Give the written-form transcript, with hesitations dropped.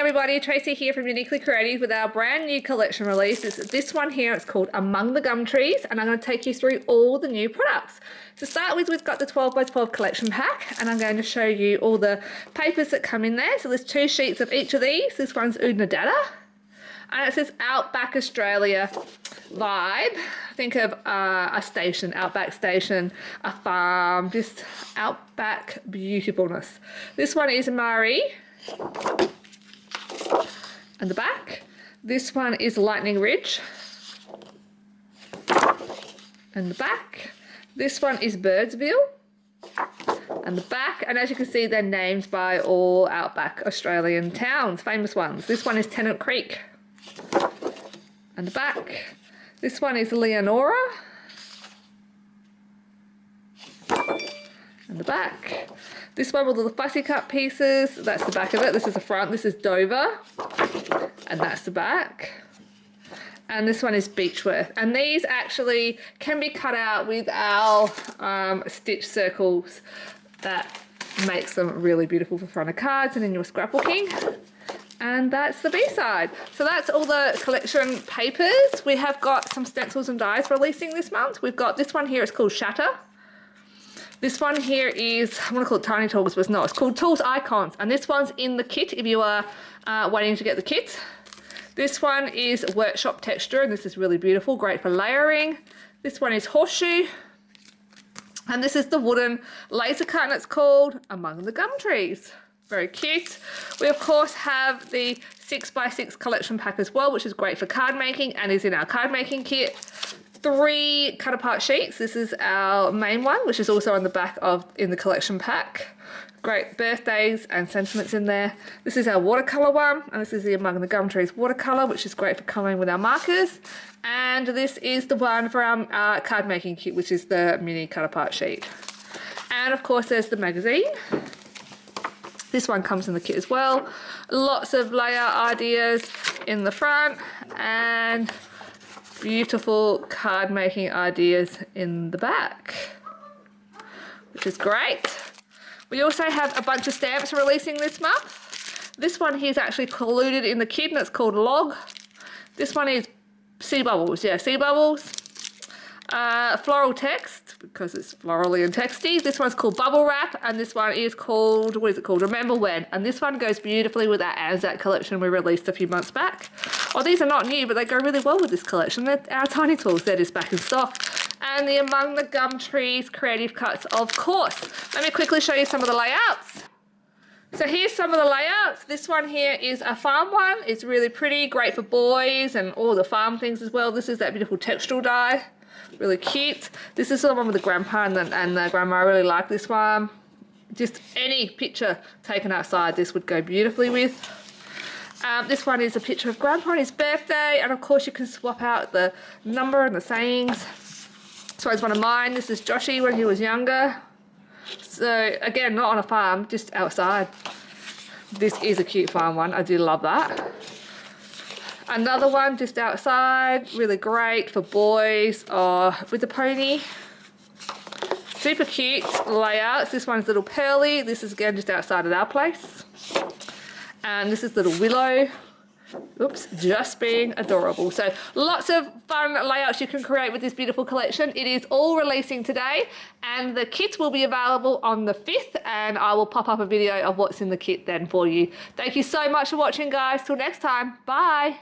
everybody, Tracy here from Uniquely Creative with our brand new collection release. It's this one here, it's called Among the Gum Trees, and I'm going to take you through all the new products. To start with, we've got the 12 by 12 collection pack, and I'm going to show you all the papers that come in there. So there's 2 sheets of each of these. This one's Oodna Dada, and it says Outback Australia vibe. Think of a station, outback station, a farm, just outback beautifulness. This one is Marie. And the back. This one is Lightning Ridge. And the back. This one is Birdsville. And the back. And as you can see, they're named by all outback Australian towns, famous ones. This one is Tennant Creek. And the back. This one is Leonora. And the back. This one with all the fussy cut pieces, that's the back of it. This is the front, this is Dover, and that's the back. And this one is Beechworth. And these actually can be cut out with our stitch circles. That makes them really beautiful for front of cards and in your scrapbooking. And that's the B-side. So that's all the collection papers. We have got some Stencils and Dies releasing this month. We've got this one here, it's called Shatter. This one here is, I want to call it Tiny Tools, but it's not. It's called Tools Icons, and this one's in the kit if you are waiting to get the kit. This one is Workshop Texture, and this is really beautiful, great for layering. This one is Horseshoe, and this is the wooden laser cut, and it's called Among the Gum Trees. Very cute. We of course have the 6x6 collection pack as well, which is great for card making and is in our card making kit. 3 cut apart sheets. This is our main one, which is also on the back in the collection pack. Great birthdays and sentiments in there. This is our watercolor one, and this is the Among the Gum Trees watercolor, which is great for coloring with our markers. And this is the one for our card making kit, which is the mini cut apart sheet. And of course there's the magazine. This one comes in the kit as well. Lots of layout ideas in the front and beautiful card making ideas in the back, which is great. We also have a bunch of stamps releasing this month. This one here is actually colluded in the kit, and it's called Log. This one is Sea Bubbles, yeah, Sea Bubbles. Floral text, because it's florally and texty. This one's called Bubble Wrap, and this one is called, what is it called? Remember When. And this one goes beautifully with our Anzac collection we released a few months back. Well, these are not new, but they go really well with this collection. They're our Tiny Tools, they're just back in stock. And the Among the Gum Trees creative cuts, of course. Let me quickly show you some of the layouts. So here's some of the layouts. This one here is a farm one. It's really pretty, great for boys and all the farm things as well. This is that beautiful textural die. Really cute. This is the one with the grandpa and the grandma. I really like this one. Just any picture taken outside, this would go beautifully with. This one is a picture of grandpa on his birthday, and of course you can swap out the number and the sayings. This one's one of mine. This is Joshy when he was younger. So again, not on a farm, just outside. This is a cute farm one. I do love that. Another one just outside, really great for boys or with the pony. Super cute layouts. This one's Little Pearly. This is again just outside of our place. And this is Little Willow. Oops, just being adorable. So lots of fun layouts you can create with this beautiful collection. It is all releasing today, and the kit will be available on the 5th, and I will pop up a video of what's in the kit then for you. Thank you so much for watching, guys. Till next time, bye.